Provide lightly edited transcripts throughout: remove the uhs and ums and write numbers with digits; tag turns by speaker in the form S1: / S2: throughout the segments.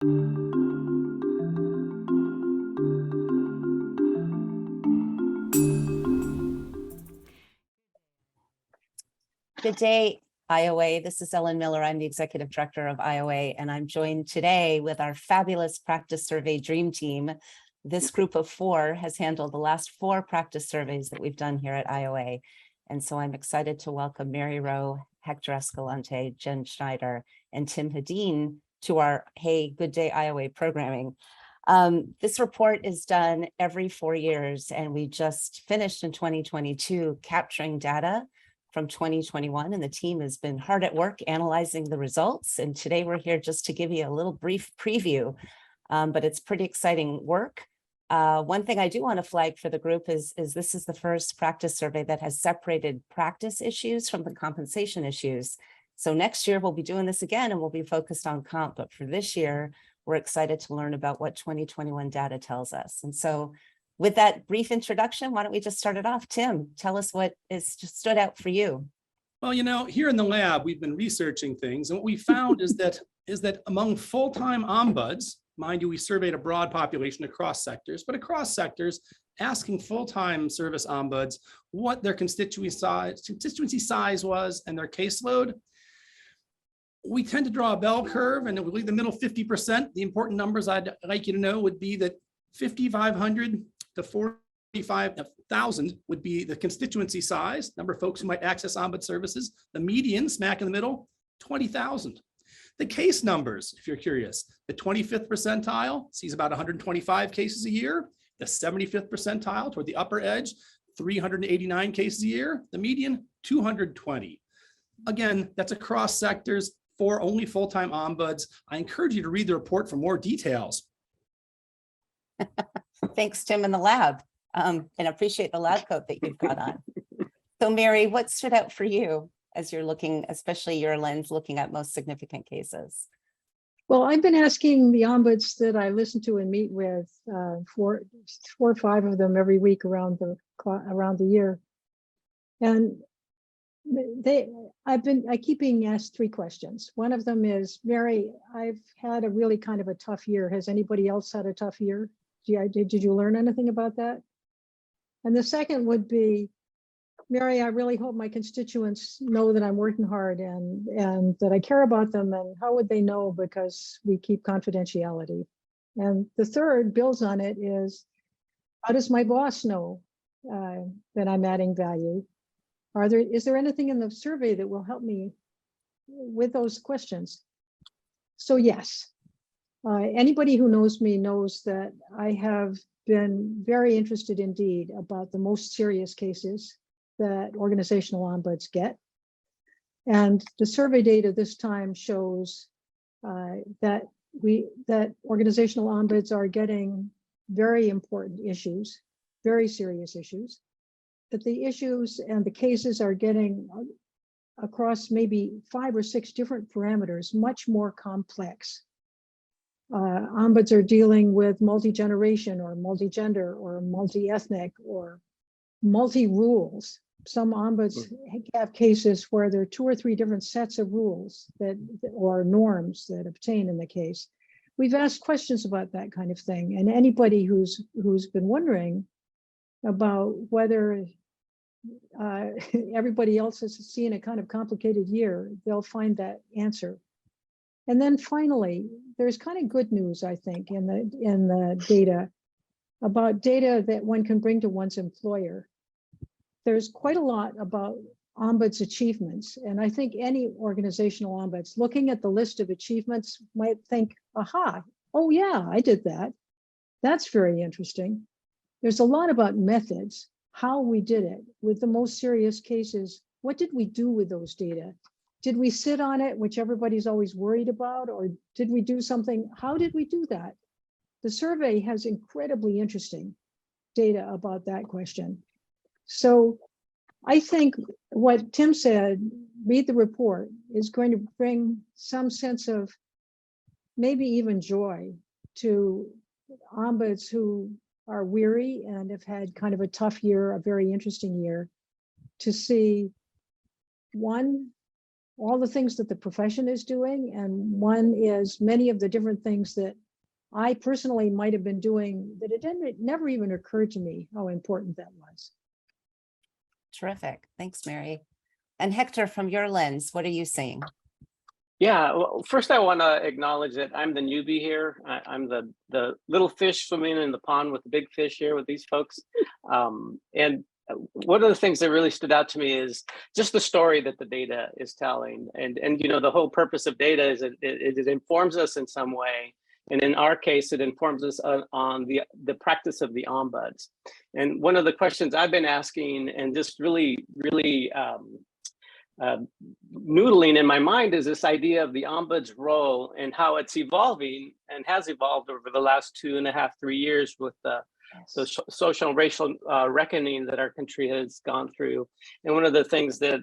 S1: Good day, IOA. This is Ellen Miller. I'm the Executive Director of IOA, and I'm joined today with our fabulous practice survey dream team. This group of 4 has handled the last 4 practice surveys that we've done here at IOA. And so I'm excited to welcome Mary Rowe, Hector Escalante, Jen Schneider, and Tim Hedeen to our Hey, Good Day IOA programming. This report is done every 4 years, and we just finished in 2022 capturing data from 2021, and the team has been hard at work analyzing the results. And today we're here just to give you a little brief preview, but it's pretty exciting work. One thing I do want to flag for the group is this is the first practice survey that has separated practice issues from the compensation issues. So next year we'll be doing this again and we'll be focused on comp, but for this year, we're excited to learn about what 2021 data tells us. And so with that brief introduction, why don't we just start it off? Tim, tell us what just stood out for you.
S2: Well, here in the lab, we've been researching things, and what we found is that among full-time ombuds, mind you, we surveyed a broad population across sectors, but across sectors, asking full-time service ombuds what their constituency size was and their caseload. We tend to draw a bell curve, and we leave the middle 50%. The important numbers I'd like you to know would be that 5,500 to 45,000 would be the constituency size, number of folks who might access ombud services. The median, smack in the middle, 20,000. The case numbers, if you're curious, the 25th percentile sees about 125 cases a year. The 75th percentile toward the upper edge, 389 cases a year. The median, 220. Again, that's across sectors for only full-time ombuds. I encourage you to read the report for more details.
S1: Thanks, Tim, in the lab, and appreciate the lab coat that you've got on. So Mary, what stood out for you as you're looking, especially your lens, looking at most significant cases?
S3: Well, I've been asking the ombuds that I listen to and meet with, 4 or 5 of them every week around the year, and I keep being asked 3 questions. One of them is, Mary, I've had a really kind of a tough year. Has anybody else had a tough year? Did you learn anything about that? And the second would be, Mary, I really hope my constituents know that I'm working hard and that I care about them. And how would they know? Because we keep confidentiality. And the third builds on it is, how does my boss know that I'm adding value? Is there anything in the survey that will help me with those questions? So yes, anybody who knows me knows that I have been very interested indeed about the most serious cases that organizational ombuds get. And the survey data this time shows that organizational ombuds are getting very important issues, very serious issues, that the issues and the cases are getting across maybe 5 or 6 different parameters, much more complex. Ombuds are dealing with multi-generation or multi-gender or multi-ethnic or multi-rules. Some ombuds have cases where there are 2 or 3 different sets of rules or norms that obtain in the case. We've asked questions about that kind of thing, and anybody who's been wondering about whether everybody else has seen a kind of complicated year, they'll find that answer. And then finally, there's kind of good news, I think, in the data about data that one can bring to one's employer. There's quite a lot about ombuds achievements, and I think any organizational ombuds looking at the list of achievements might think, aha, oh yeah, I did that. That's very interesting. There's a lot about methods, how we did it with the most serious cases. What did we do with those data? Did we sit on it, which everybody's always worried about, or did we do something? How did we do that? The survey has incredibly interesting data about that question. So I think what Tim said, read the report, is going to bring some sense of maybe even joy to ombuds who are weary and have had kind of a tough year, a very interesting year, to see one, all the things that the profession is doing, and one is many of the different things that I personally might have been doing that it never even occurred to me how important that was.
S1: Terrific. Thanks, Mary. And Hector, from your lens, what are you seeing?
S4: Yeah, well, first I want to acknowledge that I'm the newbie here. I'm the little fish swimming in the pond with the big fish here with these folks. And one of the things that really stood out to me is just the story that the data is telling. And you know, the whole purpose of data is it informs us in some way. And in our case, it informs us on the practice of the ombuds. And one of the questions I've been asking and just really noodling in my mind is this idea of the ombuds role and how it's evolving and has evolved over the last 2.5, 3 years with the social and racial reckoning that our country has gone through. And one of the things that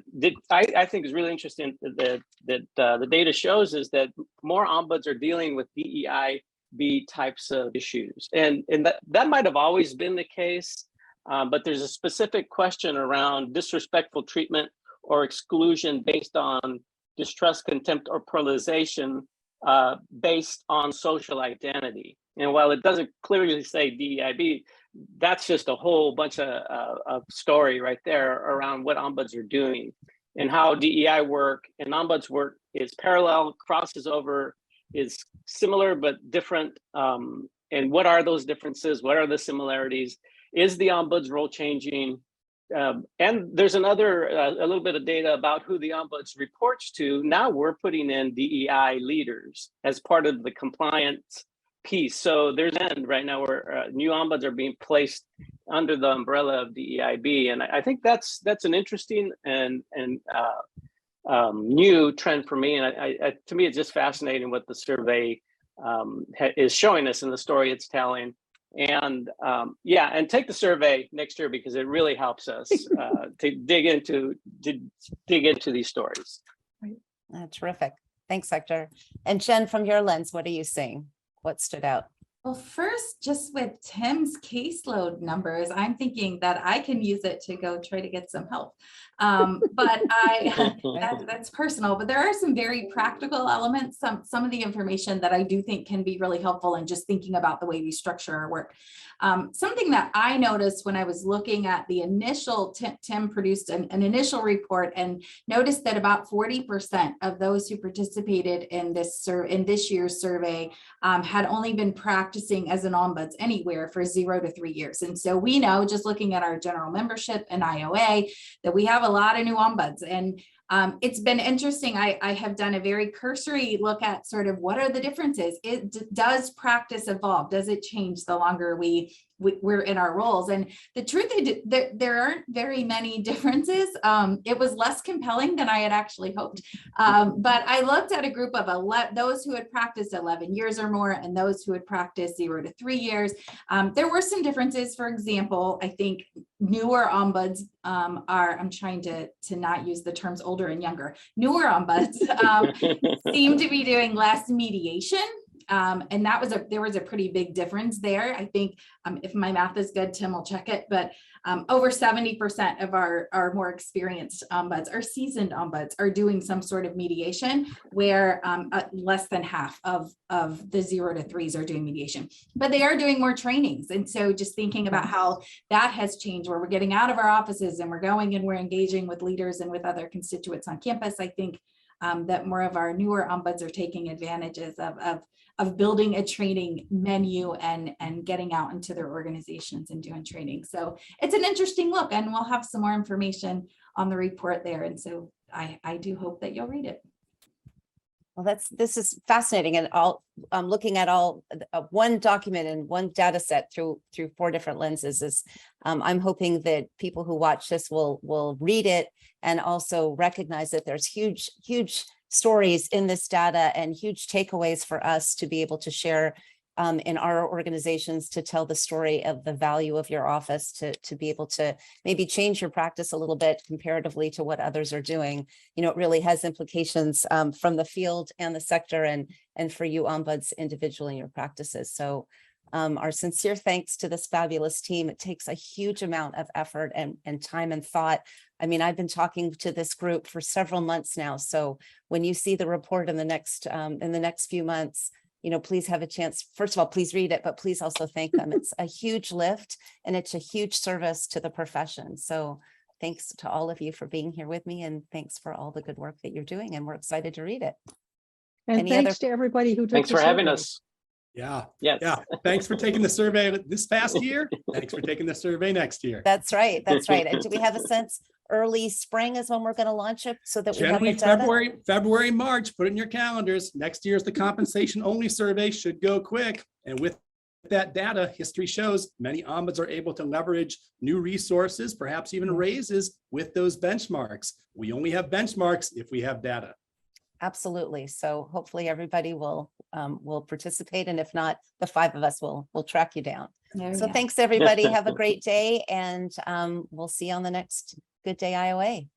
S4: I think is really interesting that the data shows is that more ombuds are dealing with DEIB types of issues. And that might have always been the case, but there's a specific question around disrespectful treatment or exclusion based on distrust, contempt, or polarization based on social identity. And while it doesn't clearly say DEIB, that's just a whole bunch of story right there around what ombuds are doing and how DEI work and ombuds work is parallel, crosses over, is similar but different. And what are those differences? What are the similarities? Is the ombuds role changing? And there's a little bit of data about who the ombuds reports to. Now we're putting in DEI leaders as part of the compliance piece. So there's an end right now where new ombuds are being placed under the umbrella of DEIB. And I think that's an interesting and new trend for me. And to me, it's just fascinating what the survey is showing us in the story it's telling. And yeah, and take the survey next year because it really helps us to dig into these stories.
S1: Terrific. Thanks, Hector. And Jen, from your lens, what are you seeing? What stood out?
S5: Well, first, just with Tim's caseload numbers, I'm thinking that I can use it to go try to get some help. But that's personal, but there are some very practical elements, some of the information that I do think can be really helpful in just thinking about the way we structure our work. Something that I noticed when I was looking at the initial, Tim produced an initial report and noticed that about 40% of those who participated in this year's survey had only been practicing as an ombuds anywhere for 0 to 3 years. And so we know, just looking at our general membership in IOA, that we have a lot of new ombuds. And it's been interesting. I have done a very cursory look at sort of what are the differences. Does practice evolve? Does it change the longer we're in our roles? And the truth is there aren't very many differences. It was less compelling than I had actually hoped. But I looked at a group of those who had practiced 11 years or more and those who had practiced 0 to 3 years. There were some differences. For example, I think newer ombuds I'm trying to not use the terms older and younger. Newer ombuds seem to be doing less mediation. And there was a pretty big difference there. I think if my math is good, Tim will check it, but over 70% of our more experienced ombuds, our seasoned ombuds, are doing some sort of mediation, where less than half of the 0 to 3s are doing mediation, but they are doing more trainings. And so just thinking about how that has changed, where we're getting out of our offices and we're going and we're engaging with leaders and with other constituents on campus, I think that more of our newer ombuds are taking advantages of building a training menu and getting out into their organizations and doing training. So it's an interesting look, and we'll have some more information on the report there. And so I do hope that you'll read it.
S1: Well, this is fascinating, and looking at all one document and one data set through 4 different lenses is I'm hoping that people who watch this will read it and also recognize that there's huge stories in this data and huge takeaways for us to be able to share in our organizations, to tell the story of the value of your office, to be able to maybe change your practice a little bit comparatively to what others are doing. You know, it really has implications from the field and the sector and for you ombuds individually in your practices. So Our sincere thanks to this fabulous team. It takes a huge amount of effort and time and thought. I mean, I've been talking to this group for several months now. So when you see the report in the next few months, you know, please have a chance. First of all, please read it, but please also thank them. It's a huge lift and it's a huge service to the profession. So thanks to all of you for being here with me, and thanks for all the good work that you're doing. And we're excited to read it.
S3: And
S1: Any
S3: thanks
S1: other-
S3: to everybody who took
S4: Thanks
S3: the
S4: for having
S3: survey.
S4: us.
S2: Yeah.
S4: Yes.
S2: Yeah. Thanks for taking the survey this past year. Thanks for taking the survey next year.
S1: That's right. That's right. And do we have a sense early spring is when we're going to launch it so that we have
S2: Generally,
S1: the data?
S2: February, March, put it in your calendars. Next year's the compensation only survey should go quick. And with that data, history shows many ombuds are able to leverage new resources, perhaps even raises with those benchmarks. We only have benchmarks if we have data.
S1: Absolutely. So hopefully everybody will participate. And if not, the 5 of us will track you down.
S5: There we
S1: So
S5: go.
S1: thanks, everybody. Have a great day. And we'll see you on the next Good Day IOA.